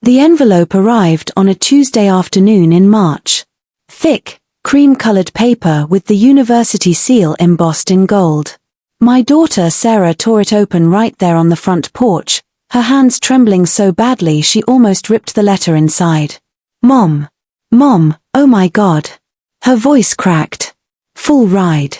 The envelope arrived on a Tuesday afternoon in March. Thick, cream-colored paper with the university seal embossed in gold. My daughter Sarah tore it open right there on the front porch, her hands trembling so badly she almost ripped the letter inside. Mom! Mom, oh my God! Her voice cracked. Full ride.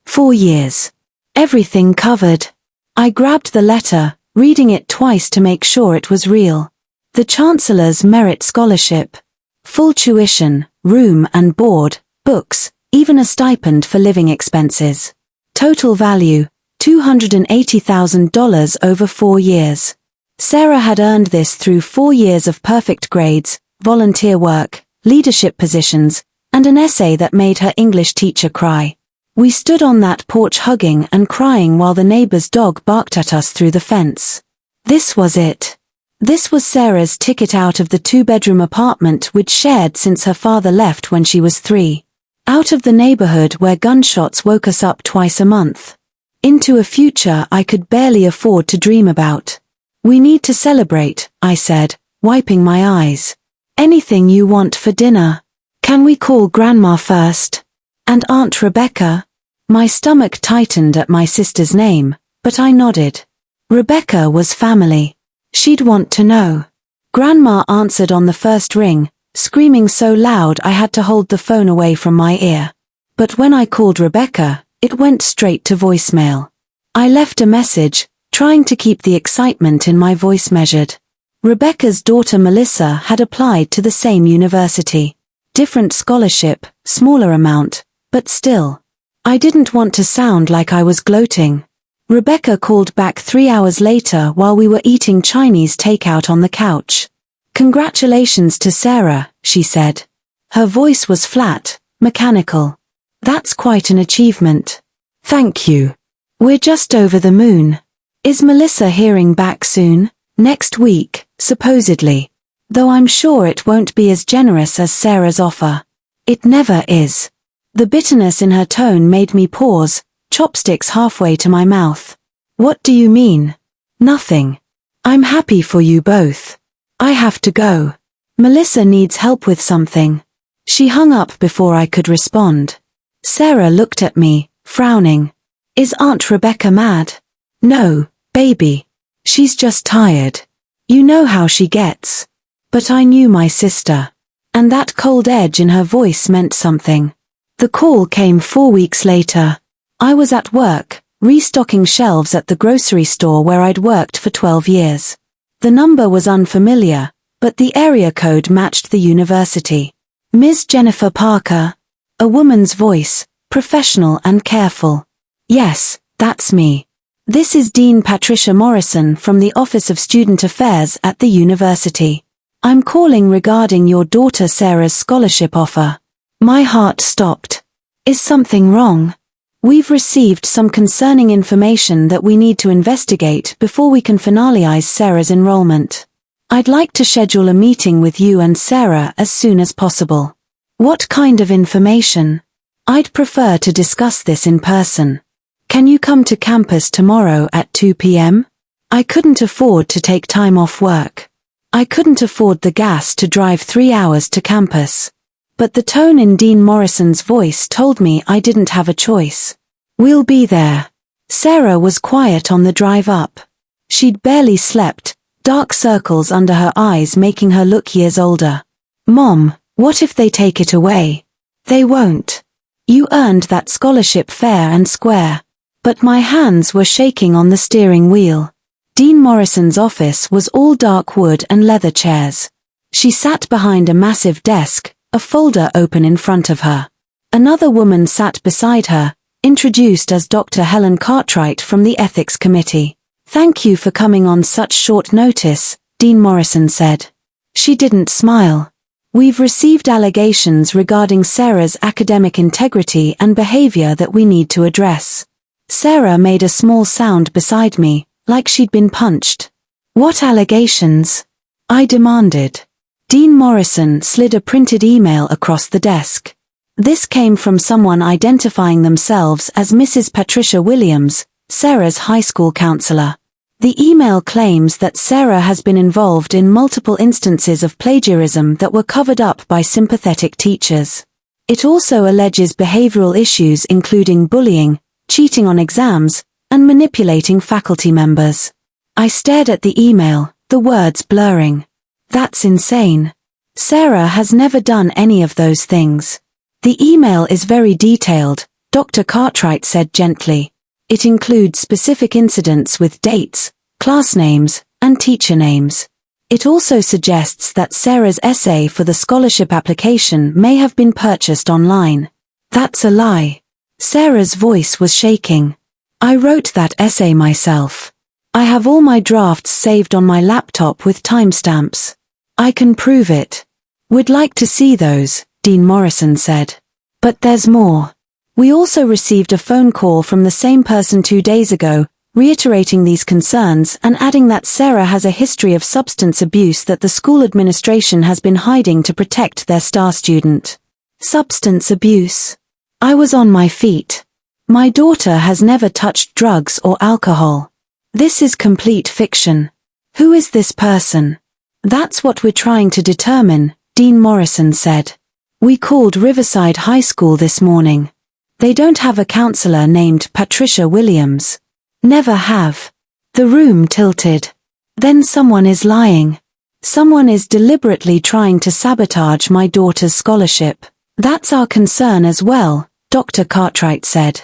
4 years. Everything covered. I grabbed the letter, reading it twice to make sure it was real. The Chancellor's Merit Scholarship. Full tuition, room and board, books, even a stipend for living expenses. Total value, $280,000 over 4 years. Sarah had earned this through 4 years of perfect grades, volunteer work, leadership positions, and an essay that made her English teacher cry. We stood on that porch hugging and crying while the neighbor's dog barked at us through the fence. This was it. This was Sarah's ticket out of the 2-bedroom apartment we'd shared since her father left when she was 3. Out of the neighborhood where gunshots woke us up twice a month. Into a future I could barely afford to dream about. We need to celebrate, I said, wiping my eyes. Anything you want for dinner? Can we call Grandma first? And Aunt Rebecca? My stomach tightened at my sister's name, but I nodded. Rebecca was family. She'd want to know. Grandma answered on the first ring, screaming so loud I had to hold the phone away from my ear. But when I called Rebecca, it went straight to voicemail. I left a message, trying to keep the excitement in my voice measured. Rebecca's daughter Melissa had applied to the same university. Different scholarship, smaller amount, but still. I didn't want to sound like I was gloating. Rebecca called back 3 hours later while we were eating Chinese takeout on the couch. Congratulations to Sarah, she said. Her voice was flat, mechanical. That's quite an achievement. Thank you. We're just over the moon. Is Melissa hearing back soon? Next week, supposedly. Though I'm sure it won't be as generous as Sarah's offer. It never is. The bitterness in her tone made me pause, chopsticks halfway to my mouth. What do you mean? Nothing. I'm happy for you both. I have to go. Melissa needs help with something. She hung up before I could respond. Sarah looked at me, frowning. Is Aunt Rebecca mad? No, baby. She's just tired. You know how she gets. But I knew my sister. And that cold edge in her voice meant something. The call came 4 weeks later. I was at work, restocking shelves at the grocery store where I'd worked for 12 years. The number was unfamiliar, but the area code matched the university. Ms. Jennifer Parker? A woman's voice, professional and careful. Yes, that's me. This is Dean Patricia Morrison from the Office of Student Affairs at the university. I'm calling regarding your daughter Sarah's scholarship offer. My heart stopped. Is something wrong? We've received some concerning information that we need to investigate before we can finalize Sarah's enrollment. I'd like to schedule a meeting with you and Sarah as soon as possible. What kind of information? I'd prefer to discuss this in person. Can you come to campus tomorrow at 2 p.m.? I couldn't afford to take time off work. I couldn't afford the gas to drive 3 hours to campus. But the tone in Dean Morrison's voice told me I didn't have a choice. We'll be there. Sarah was quiet on the drive up. She'd barely slept, dark circles under her eyes making her look years older. Mom, what if they take it away? They won't. You earned that scholarship fair and square. But my hands were shaking on the steering wheel. Dean Morrison's office was all dark wood and leather chairs. She sat behind a massive desk, a folder open in front of her. Another woman sat beside her, introduced as Dr. Helen Cartwright from the Ethics Committee. Thank you for coming on such short notice, Dean Morrison said. She didn't smile. We've received allegations regarding Sarah's academic integrity and behavior that we need to address. Sarah made a small sound beside me, like she'd been punched. What allegations? I demanded. Dean Morrison slid a printed email across the desk. This came from someone identifying themselves as Mrs. Patricia Williams, Sarah's high school counselor. The email claims that Sarah has been involved in multiple instances of plagiarism that were covered up by sympathetic teachers. It also alleges behavioral issues including bullying, cheating on exams, and manipulating faculty members. I stared at the email, the words blurring. That's insane. Sarah has never done any of those things. The email is very detailed, Dr. Cartwright said gently. It includes specific incidents with dates, class names, and teacher names. It also suggests that Sarah's essay for the scholarship application may have been purchased online. That's a lie. Sarah's voice was shaking. I wrote that essay myself. I have all my drafts saved on my laptop with timestamps. I can prove it. We'd like to see those, Dean Morrison said. But there's more. We also received a phone call from the same person 2 days ago, reiterating these concerns and adding that Sarah has a history of substance abuse that the school administration has been hiding to protect their star student. Substance abuse. I was on my feet. My daughter has never touched drugs or alcohol. This is complete fiction. Who is this person? That's what we're trying to determine, Dean Morrison said. We called Riverside High School this morning. They don't have a counselor named Patricia Williams. Never have. The room tilted. Then someone is lying. Someone is deliberately trying to sabotage my daughter's scholarship. That's our concern as well, Dr. Cartwright said.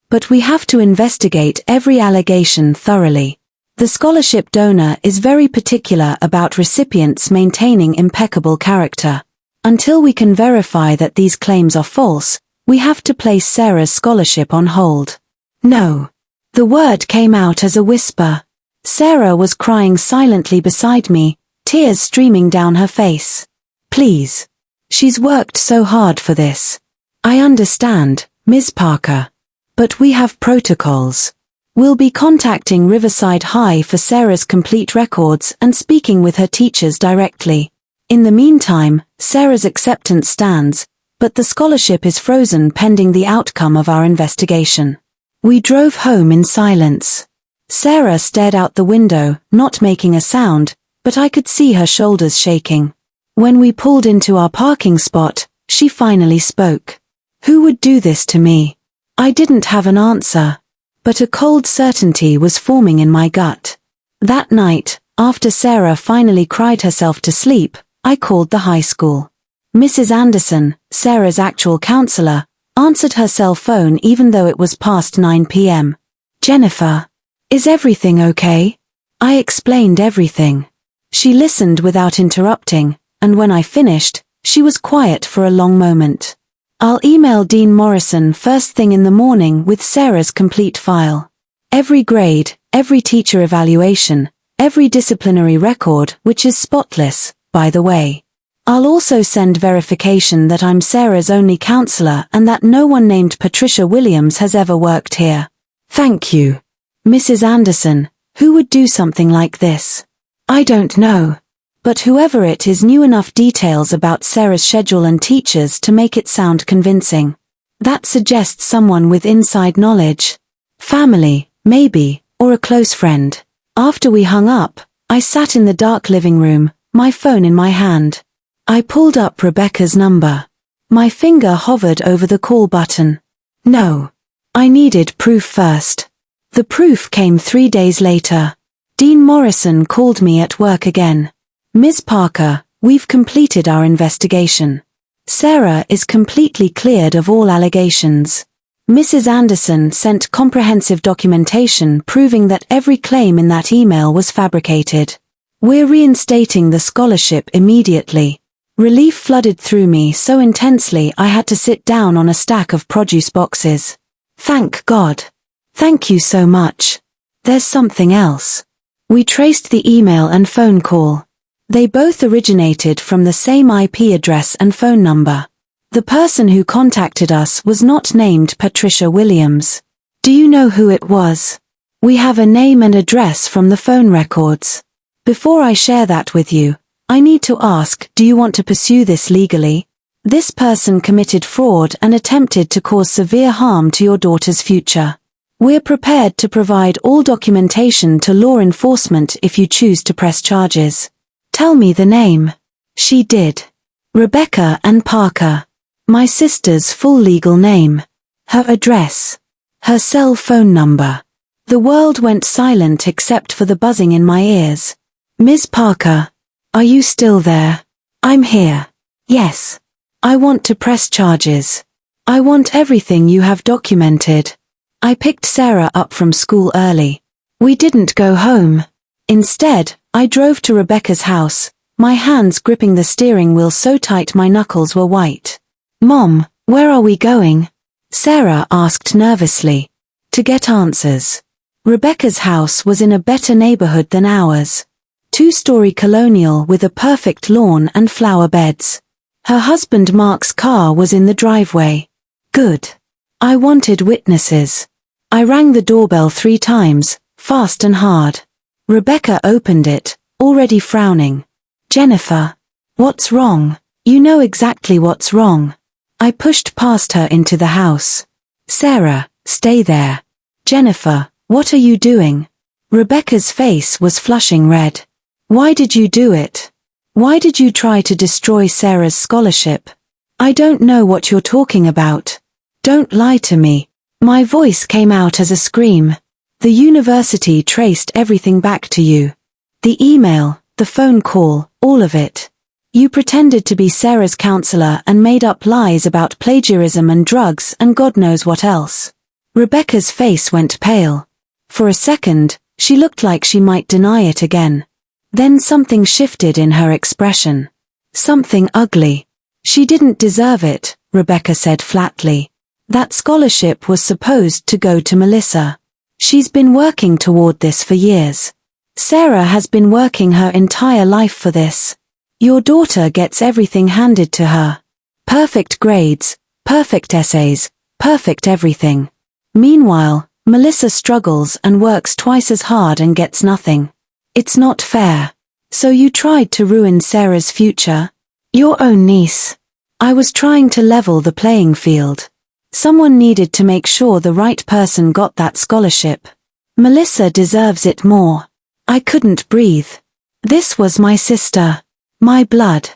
But we have to investigate every allegation thoroughly. The scholarship donor is very particular about recipients maintaining impeccable character. Until we can verify that these claims are false, we have to place Sarah's scholarship on hold. No. The word came out as a whisper. Sarah was crying silently beside me, tears streaming down her face. Please. She's worked so hard for this. I understand, Ms. Parker. But we have protocols. We'll be contacting Riverside High for Sarah's complete records and speaking with her teachers directly. In the meantime, Sarah's acceptance stands, but the scholarship is frozen pending the outcome of our investigation. We drove home in silence. Sarah stared out the window, not making a sound, but I could see her shoulders shaking. When we pulled into our parking spot, she finally spoke. Who would do this to me? I didn't have an answer, but a cold certainty was forming in my gut. That night, after Sarah finally cried herself to sleep, I called the high school. Mrs. Anderson, Sarah's actual counselor, answered her cell phone even though it was past 9 p.m. Jennifer, is everything okay? I explained everything. She listened without interrupting, and when I finished, she was quiet for a long moment. I'll email Dean Morrison first thing in the morning with Sarah's complete file. Every grade, every teacher evaluation, every disciplinary record, which is spotless, by the way. I'll also send verification that I'm Sarah's only counselor and that no one named Patricia Williams has ever worked here. Thank you. Mrs. Anderson, who would do something like this? I don't know. But whoever it is knew enough details about Sarah's schedule and teachers to make it sound convincing. That suggests someone with inside knowledge. Family, maybe, or a close friend. After we hung up, I sat in the dark living room, my phone in my hand. I pulled up Rebecca's number. My finger hovered over the call button. No. I needed proof first. The proof came 3 days later. Dean Morrison called me at work again. Ms. Parker, we've completed our investigation. Sarah is completely cleared of all allegations. Mrs. Anderson sent comprehensive documentation proving that every claim in that email was fabricated. We're reinstating the scholarship immediately. Relief flooded through me so intensely I had to sit down on a stack of produce boxes. Thank God. Thank you so much. There's something else. We traced the email and phone call. They both originated from the same IP address and phone number. The person who contacted us was not named Patricia Williams. Do you know who it was? We have a name and address from the phone records. Before I share that with you, I need to ask, do you want to pursue this legally? This person committed fraud and attempted to cause severe harm to your daughter's future. We're prepared to provide all documentation to law enforcement if you choose to press charges. Tell me the name. She did. Rebecca Ann Parker. My sister's full legal name. Her address. Her cell phone number. The world went silent except for the buzzing in my ears. Ms. Parker. Are you still there? I'm here. Yes. I want to press charges. I want everything you have documented. I picked Sarah up from school early. We didn't go home. Instead, I drove to Rebecca's house, my hands gripping the steering wheel so tight my knuckles were white. Mom, where are we going? Sarah asked nervously. To get answers. Rebecca's house was in a better neighborhood than ours. 2-story colonial with a perfect lawn and flower beds. Her husband Mark's car was in the driveway. Good. I wanted witnesses. I rang the doorbell 3 times, fast and hard. Rebecca opened it, already frowning. Jennifer. What's wrong? You know exactly what's wrong. I pushed past her into the house. Sarah, stay there. Jennifer, what are you doing? Rebecca's face was flushing red. Why did you do it? Why did you try to destroy Sarah's scholarship? I don't know what you're talking about. Don't lie to me. My voice came out as a scream. The university traced everything back to you. The email, the phone call, all of it. You pretended to be Sarah's counselor and made up lies about plagiarism and drugs and God knows what else. Rebecca's face went pale. For a second, she looked like she might deny it again. Then something shifted in her expression. Something ugly. She didn't deserve it, Rebecca said flatly. That scholarship was supposed to go to Melissa. She's been working toward this for years. Sarah has been working her entire life for this. Your daughter gets everything handed to her. Perfect grades, perfect essays, perfect everything. Meanwhile, Melissa struggles and works twice as hard and gets nothing. It's not fair. So you tried to ruin Sarah's future? Your own niece. I was trying to level the playing field. Someone needed to make sure the right person got that scholarship. Melissa deserves it more. I couldn't breathe. This was my sister. My blood.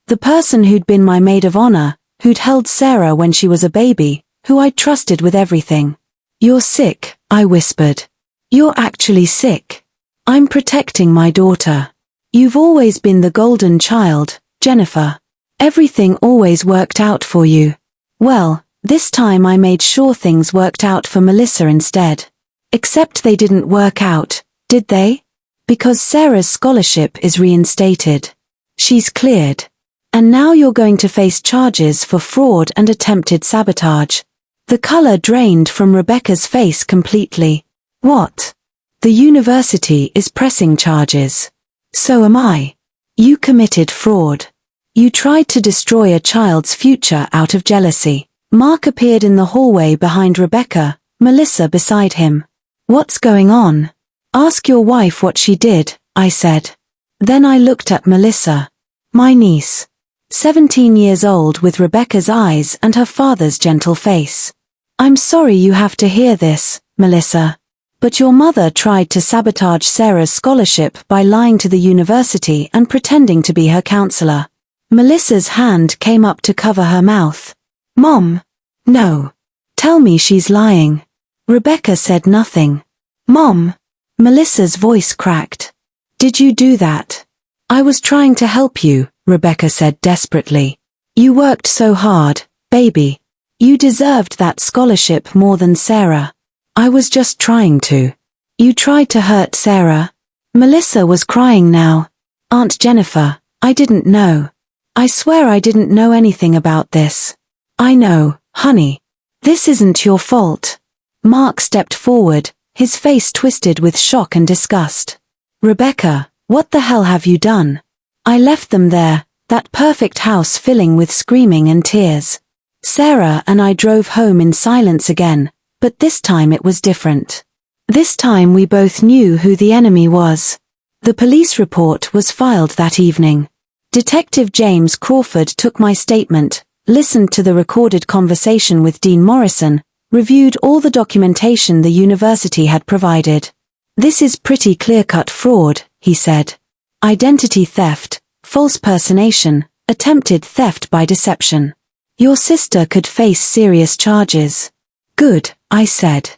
The person who'd been my maid of honor, who'd held Sarah when she was a baby, who I trusted with everything. You're sick, I whispered. You're actually sick. I'm protecting my daughter. You've always been the golden child, Jennifer. Everything always worked out for you. Well, this time I made sure things worked out for Melissa instead. Except they didn't work out, did they? Because Sarah's scholarship is reinstated. She's cleared. And now you're going to face charges for fraud and attempted sabotage. The color drained from Rebecca's face completely. What? The university is pressing charges. So am I. You committed fraud. You tried to destroy a child's future out of jealousy. Mark appeared in the hallway behind Rebecca, Melissa beside him. What's going on? Ask your wife what she did, I said. Then I looked at Melissa. My niece. 17 years old with Rebecca's eyes and her father's gentle face. I'm sorry you have to hear this, Melissa. But your mother tried to sabotage Sarah's scholarship by lying to the university and pretending to be her counselor. Melissa's hand came up to cover her mouth. Mom. No. Tell me she's lying. Rebecca said nothing. Mom. Melissa's voice cracked. Did you do that? I was trying to help you, Rebecca said desperately. You worked so hard, baby. You deserved that scholarship more than Sarah. I was just trying to. You tried to hurt Sarah. Melissa was crying now. Aunt Jennifer, I didn't know. I swear I didn't know anything about this. I know, honey. This isn't your fault. Mark stepped forward, his face twisted with shock and disgust. Rebecca, what the hell have you done? I left them there, that perfect house filling with screaming and tears. Sarah and I drove home in silence again, but this time it was different. This time we both knew who the enemy was. The police report was filed that evening. Detective James Crawford took my statement, listened to the recorded conversation with Dean Morrison, reviewed all the documentation the university had provided. "This is pretty clear-cut fraud," he said. "Identity theft, false personation, attempted theft by deception. Your sister could face serious charges." "Good," I said.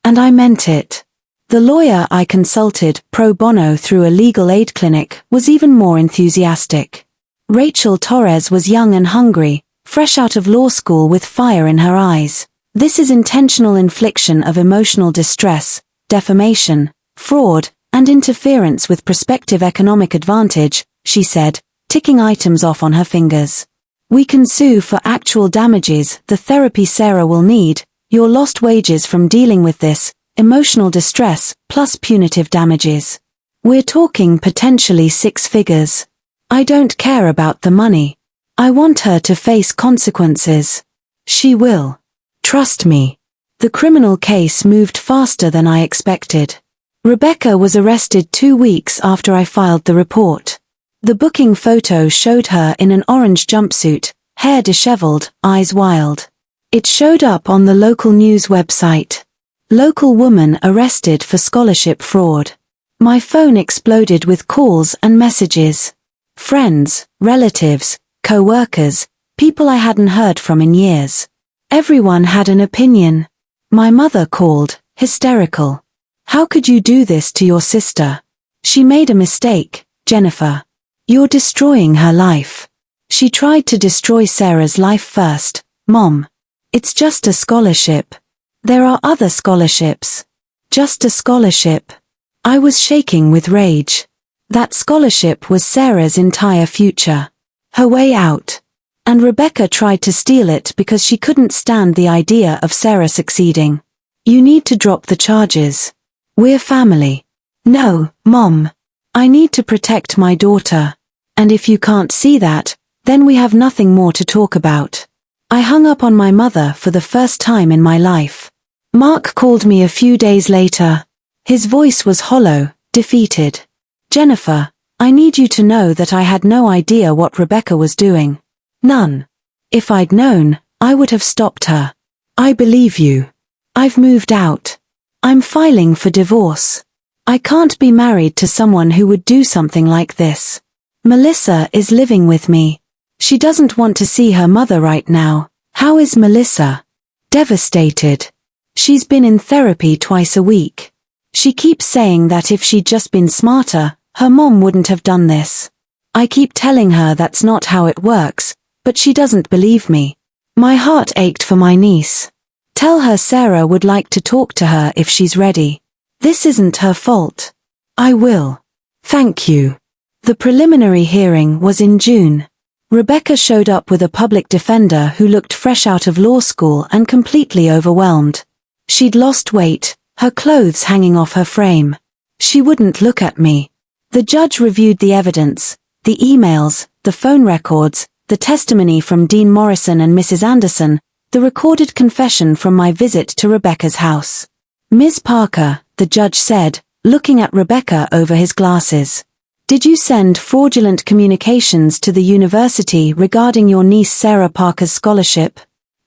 And I meant it. The lawyer I consulted, pro bono through a legal aid clinic, was even more enthusiastic. Rachel Torres was young and hungry, fresh out of law school with fire in her eyes. "This is intentional infliction of emotional distress, defamation, fraud, and interference with prospective economic advantage," she said, ticking items off on her fingers. "We can sue for actual damages, the therapy Sarah will need, your lost wages from dealing with this, emotional distress, plus punitive damages. We're talking potentially 6 figures. I don't care about the money. I want her to face consequences. She will. Trust me." The criminal case moved faster than I expected. Rebecca was arrested 2 weeks after I filed the report. The booking photo showed her in an orange jumpsuit, hair disheveled, eyes wild. It showed up on the local news website. "Local woman arrested for scholarship fraud." My phone exploded with calls and messages. Friends, relatives, co-workers, people I hadn't heard from in years. Everyone had an opinion. My mother called, hysterical. "How could you do this to your sister? She made a mistake, Jennifer. You're destroying her life. She tried to destroy Sarah's life first, Mom. It's just a scholarship. There are other scholarships. Just a scholarship." I was shaking with rage. That scholarship was Sarah's entire future. Her way out. And Rebecca tried to steal it because she couldn't stand the idea of Sarah succeeding. "You need to drop the charges. We're family." "No, Mom. I need to protect my daughter. And if you can't see that, then we have nothing more to talk about." I hung up on my mother for the first time in my life. Mark called me a few days later. His voice was hollow, defeated. "Jennifer, I need you to know that I had no idea what Rebecca was doing. None. If I'd known, I would have stopped her. I believe you. I've moved out. I'm filing for divorce. I can't be married to someone who would do something like this. Melissa is living with me. She doesn't want to see her mother right now." "How is Melissa?" "Devastated. She's been in therapy twice a week. She keeps saying that if she'd just been smarter, her mom wouldn't have done this. I keep telling her that's not how it works, but she doesn't believe me. My heart ached for my niece. Tell her Sarah would like to talk to her if she's ready. This isn't her fault." "I will. Thank you." The preliminary hearing was in June. Rebecca showed up with a public defender who looked fresh out of law school and completely overwhelmed. She'd lost weight, her clothes hanging off her frame. She wouldn't look at me. The judge reviewed the evidence, the emails, the phone records, the testimony from Dean Morrison and Mrs. Anderson, the recorded confession from my visit to Rebecca's house. "Ms. Parker," the judge said, looking at Rebecca over his glasses. "Did you send fraudulent communications to the university regarding your niece Sarah Parker's scholarship?"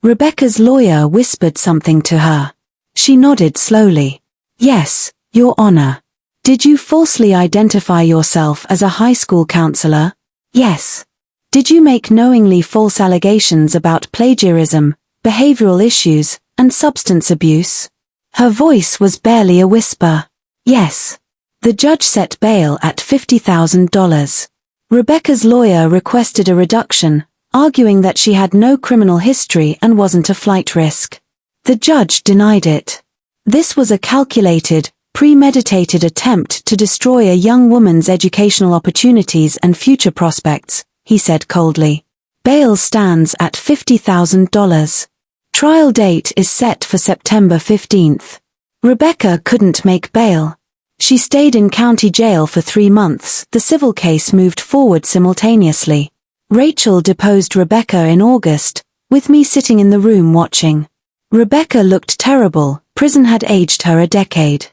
Rebecca's lawyer whispered something to her. She nodded slowly. "Yes, Your Honor." "Did you falsely identify yourself as a high school counselor?" "Yes." "Did you make knowingly false allegations about plagiarism, behavioral issues, and substance abuse?" Her voice was barely a whisper. "Yes." The judge set bail at $50,000. Rebecca's lawyer requested a reduction, arguing that she had no criminal history and wasn't a flight risk. The judge denied it. This was a calculated, premeditated attempt to destroy a young woman's educational opportunities and future prospects, he said coldly. Bail stands at $50,000. Trial date is set for September 15th. Rebecca couldn't make bail. She stayed in county jail for 3 months. The civil case moved forward simultaneously. Rachel deposed Rebecca in August, with me sitting in the room watching. Rebecca looked terrible. Prison had aged her a decade.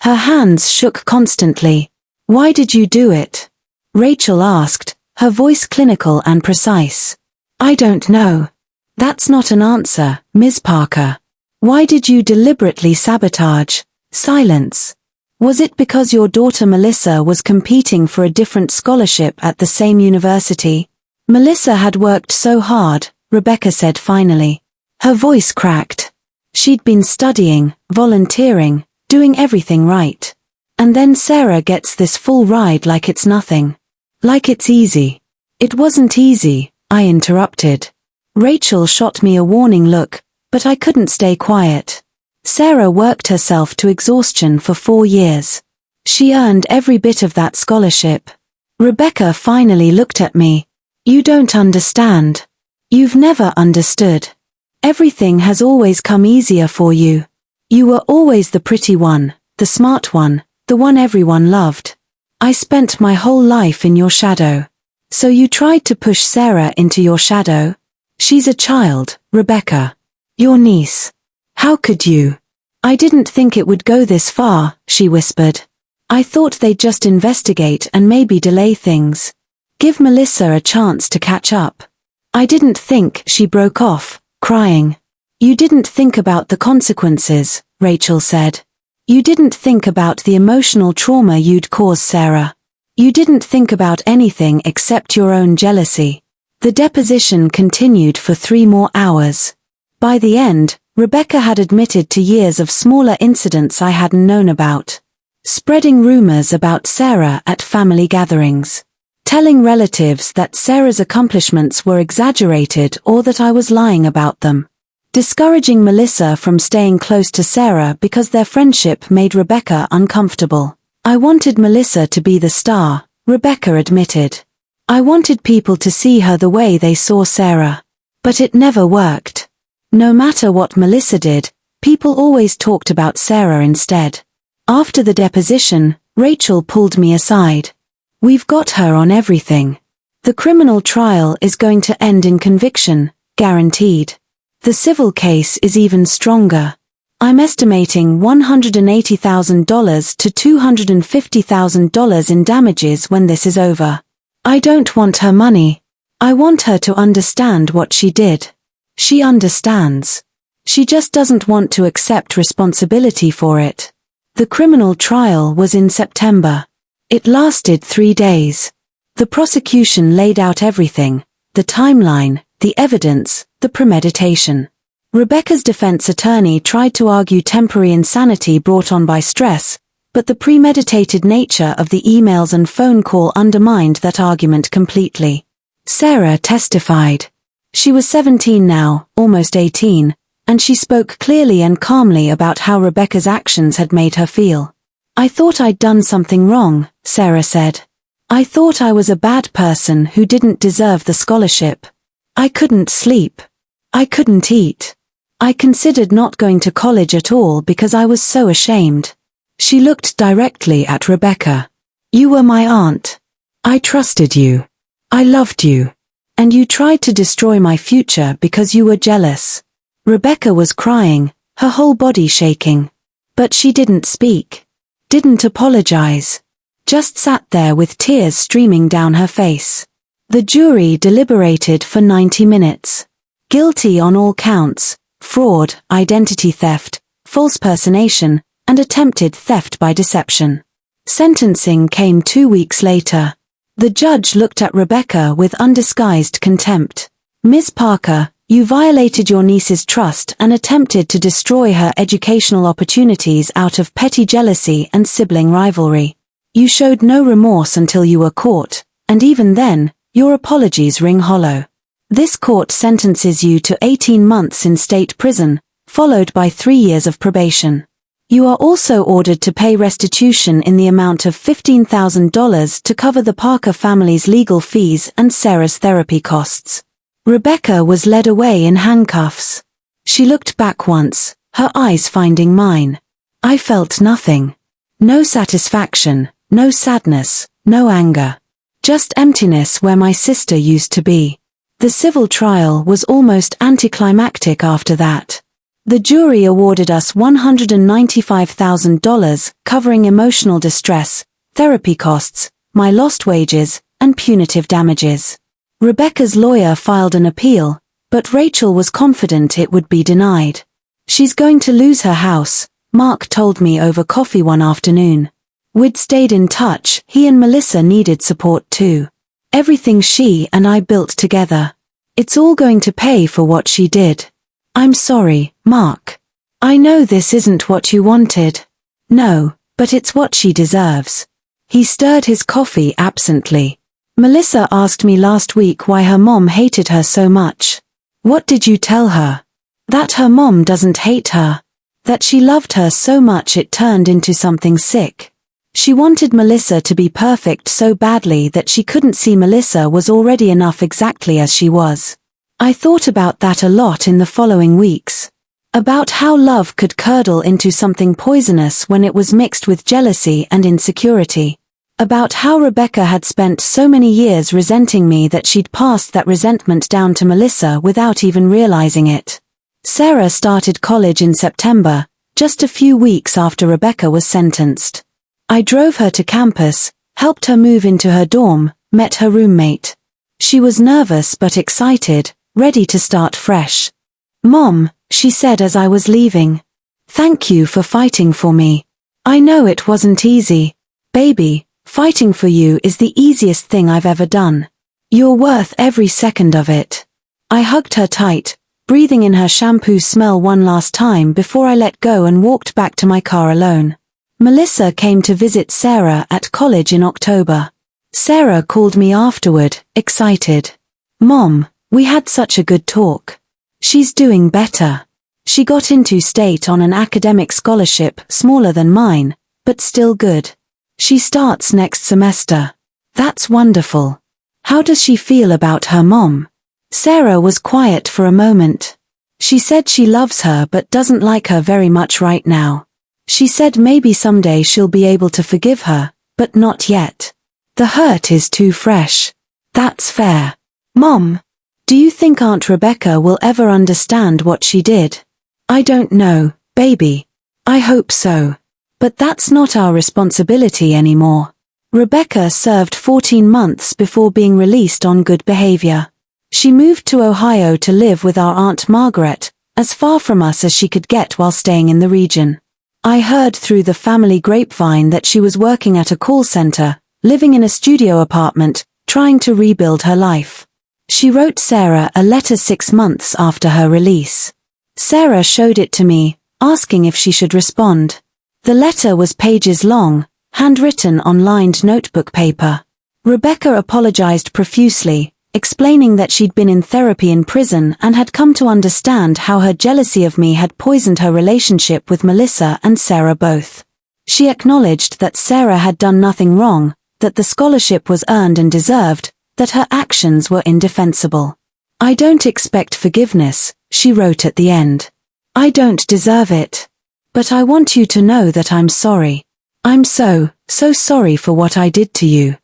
Her hands shook constantly. "Why did you do it?" Rachel asked, her voice clinical and precise. "I don't know." "That's not an answer, Ms. Parker. Why did you deliberately sabotage? Silence. Was it because your daughter Melissa was competing for a different scholarship at the same university? Melissa had worked so hard, Rebecca said finally. Her voice cracked. She'd been studying, volunteering, doing everything right. And then Sarah gets this full ride like it's nothing. Like it's easy. It wasn't easy, I interrupted. Rachel shot me a warning look, but I couldn't stay quiet. Sarah worked herself to exhaustion for 4 years. She earned every bit of that scholarship. Rebecca finally looked at me. You don't understand. You've never understood. Everything has always come easier for you. You were always the pretty one, the smart one, the one everyone loved. I spent my whole life in your shadow. So you tried to push Sarah into your shadow? She's a child, Rebecca. Your niece. How could you? I didn't think it would go this far, she whispered. I thought they'd just investigate and maybe delay things. Give Melissa a chance to catch up. I didn't think, she broke off, crying. You didn't think about the consequences, Rachel said. You didn't think about the emotional trauma you'd cause Sarah. You didn't think about anything except your own jealousy. The deposition continued for 3 more hours. By the end, Rebecca had admitted to years of smaller incidents I hadn't known about. Spreading rumors about Sarah at family gatherings. Telling relatives that Sarah's accomplishments were exaggerated or that I was lying about them. Discouraging Melissa from staying close to Sarah because their friendship made Rebecca uncomfortable. I wanted Melissa to be the star, Rebecca admitted. I wanted people to see her the way they saw Sarah. But it never worked. No matter what Melissa did, people always talked about Sarah instead. After the deposition, Rachel pulled me aside. We've got her on everything. The criminal trial is going to end in conviction, guaranteed. The civil case is even stronger. I'm estimating $180,000 to $250,000 in damages when this is over. I don't want her money. I want her to understand what she did. She understands. She just doesn't want to accept responsibility for it. The criminal trial was in September. It lasted 3 days. The prosecution laid out everything, the timeline, the evidence, the premeditation. Rebecca's defense attorney tried to argue temporary insanity brought on by stress, but the premeditated nature of the emails and phone call undermined that argument completely. Sarah testified. She was 17 now, almost 18, and she spoke clearly and calmly about how Rebecca's actions had made her feel. I thought I'd done something wrong, Sarah said. I thought I was a bad person who didn't deserve the scholarship. I couldn't sleep. I couldn't eat. I considered not going to college at all because I was so ashamed. She looked directly at Rebecca. You were my aunt. I trusted you. I loved you. And you tried to destroy my future because you were jealous. Rebecca was crying, her whole body shaking. But she didn't speak. Didn't apologize. Just sat there with tears streaming down her face. The jury deliberated for 90 minutes. Guilty on all counts, fraud, identity theft, false personation, and attempted theft by deception. Sentencing came 2 weeks later. The judge looked at Rebecca with undisguised contempt. Ms. Parker, you violated your niece's trust and attempted to destroy her educational opportunities out of petty jealousy and sibling rivalry. You showed no remorse until you were caught, and even then, your apologies ring hollow. This court sentences you to 18 months in state prison, followed by 3 years of probation. You are also ordered to pay restitution in the amount of $15,000 to cover the Parker family's legal fees and Sarah's therapy costs. Rebecca was led away in handcuffs. She looked back once, her eyes finding mine. I felt nothing. No satisfaction, no sadness, no anger. Just emptiness where my sister used to be. The civil trial was almost anticlimactic after that. The jury awarded us $195,000, covering emotional distress, therapy costs, my lost wages, and punitive damages. Rebecca's lawyer filed an appeal, but Rachel was confident it would be denied. She's going to lose her house, Mark told me over coffee one afternoon. We'd stayed in touch, he and Melissa needed support too. Everything she and I built together. It's all going to pay for what she did. I'm sorry, Mark. I know this isn't what you wanted. No, but it's what she deserves. He stirred his coffee absently. Melissa asked me last week why her mom hated her so much. What did you tell her? That her mom doesn't hate her. That she loved her so much it turned into something sick. She wanted Melissa to be perfect so badly that she couldn't see Melissa was already enough exactly as she was. I thought about that a lot in the following weeks. About how love could curdle into something poisonous when it was mixed with jealousy and insecurity. About how Rebecca had spent so many years resenting me that she'd passed that resentment down to Melissa without even realizing it. Sarah started college in September, just a few weeks after Rebecca was sentenced. I drove her to campus, helped her move into her dorm, met her roommate. She was nervous but excited, ready to start fresh. Mom, she said as I was leaving. Thank you for fighting for me. I know it wasn't easy. Baby, fighting for you is the easiest thing I've ever done. You're worth every second of it. I hugged her tight, breathing in her shampoo smell one last time before I let go and walked back to my car alone. Melissa came to visit Sarah at college in October. Sarah called me afterward, excited. Mom, we had such a good talk. She's doing better. She got into state on an academic scholarship smaller than mine, but still good. She starts next semester. That's wonderful. How does she feel about her mom? Sarah was quiet for a moment. She said she loves her but doesn't like her very much right now. She said maybe someday she'll be able to forgive her, but not yet. The hurt is too fresh. That's fair. Mom, do you think Aunt Rebecca will ever understand what she did? I don't know, baby. I hope so. But that's not our responsibility anymore. Rebecca served 14 months before being released on good behavior. She moved to Ohio to live with our Aunt Margaret, as far from us as she could get while staying in the region. I heard through the family grapevine that she was working at a call center, living in a studio apartment, trying to rebuild her life. She wrote Sarah a letter 6 months after her release. Sarah showed it to me, asking if she should respond. The letter was pages long, handwritten on lined notebook paper. Rebecca apologized profusely, explaining that she'd been in therapy in prison and had come to understand how her jealousy of me had poisoned her relationship with Melissa and Sarah both. She acknowledged that Sarah had done nothing wrong, that the scholarship was earned and deserved, that her actions were indefensible. I don't expect forgiveness, she wrote at the end. I don't deserve it. But I want you to know that I'm sorry. I'm so sorry for what I did to you.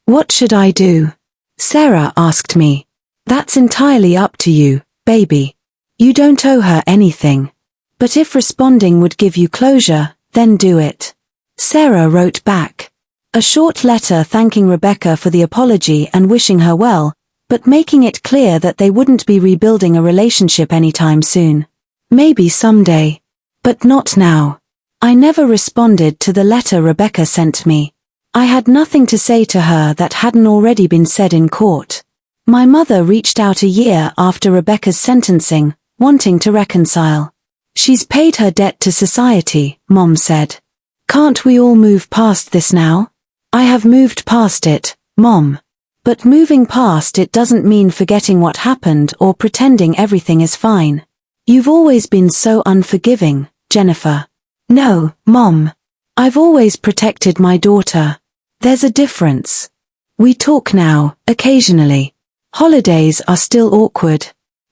What should I do? Sarah asked me. That's entirely up to you, baby. You don't owe her anything. But if responding would give you closure, then do it. Sarah wrote back. A short letter thanking Rebecca for the apology and wishing her well, but making it clear that they wouldn't be rebuilding a relationship anytime soon. Maybe someday. But not now. I never responded to the letter Rebecca sent me. I had nothing to say to her that hadn't already been said in court. My mother reached out a year after Rebecca's sentencing, wanting to reconcile. She's paid her debt to society, Mom said. Can't we all move past this now? I have moved past it, Mom. But moving past it doesn't mean forgetting what happened or pretending everything is fine. You've always been so unforgiving, Jennifer. No, Mom. I've always protected my daughter. There's a difference. We talk now, occasionally. Holidays are still awkward.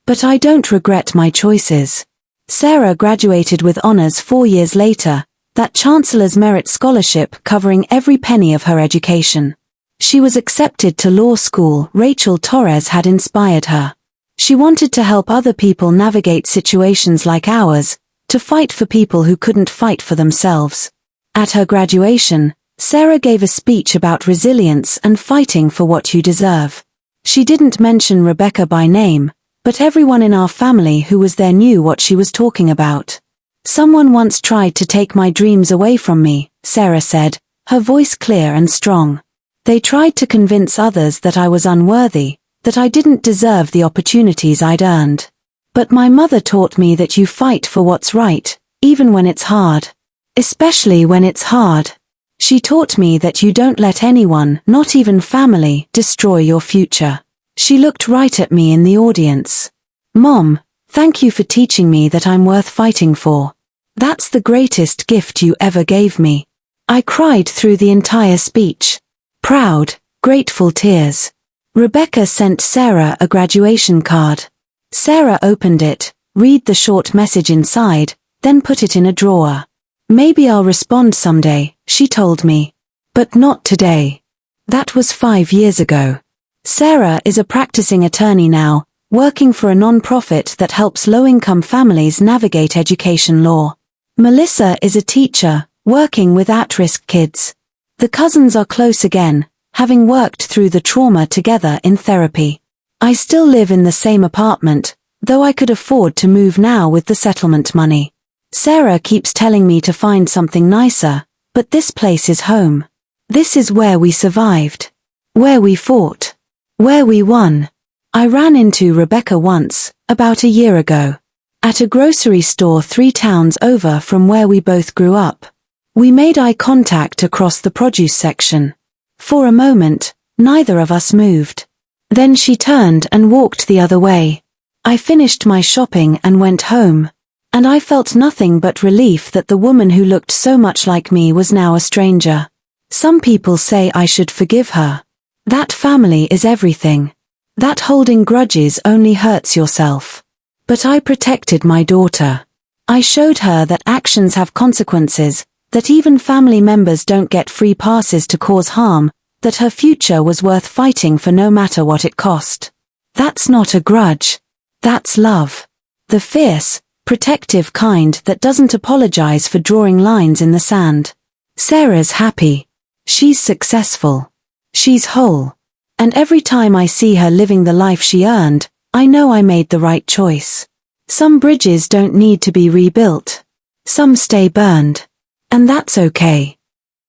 But I don't regret my choices. Sarah graduated with honors 4 years later, that Chancellor's Merit Scholarship covering every penny of her education. She was accepted to law school. Rachel Torres had inspired her. She wanted to help other people navigate situations like ours, to fight for people who couldn't fight for themselves. At her graduation, Sarah gave a speech about resilience and fighting for what you deserve. She didn't mention Rebecca by name, But everyone in our family who was there knew what she was talking about. Someone once tried to take my dreams away from me, Sarah said, her voice clear and strong. They tried to convince others that I was unworthy, that I didn't deserve the opportunities I'd earned. But my mother taught me that you fight for what's right, even when it's hard. Especially when it's hard. She taught me that you don't let anyone, not even family, destroy your future. She looked right at me in the audience. Mom, thank you for teaching me that I'm worth fighting for. That's the greatest gift you ever gave me. I cried through the entire speech. Proud, grateful tears. Rebecca sent Sarah a graduation card. Sarah opened it, read the short message inside, then put it in a drawer. Maybe I'll respond someday, she told me. But not today. That was 5 years ago. Sarah is a practicing attorney now, working for a non-profit that helps low-income families navigate education law. Melissa is a teacher, working with at-risk kids. The cousins are close again, having worked through the trauma together in therapy. I still live in the same apartment, though I could afford to move now with the settlement money. Sarah keeps telling me to find something nicer, but this place is home. This is where we survived. Where we fought. Where we won. I ran into Rebecca once, about a year ago. At a grocery store 3 towns over from where we both grew up. We made eye contact across the produce section. For a moment, neither of us moved. Then she turned and walked the other way. I finished my shopping and went home. And I felt nothing but relief that the woman who looked so much like me was now a stranger. Some people say I should forgive her. That family is everything. That holding grudges only hurts yourself. But I protected my daughter. I showed her that actions have consequences, that even family members don't get free passes to cause harm, that her future was worth fighting for no matter what it cost. That's not a grudge. That's love. The fierce, protective kind that doesn't apologize for drawing lines in the sand. Sarah's happy. She's successful. She's whole. And every time I see her living the life she earned, I know I made the right choice. Some bridges don't need to be rebuilt. Some stay burned. And that's okay.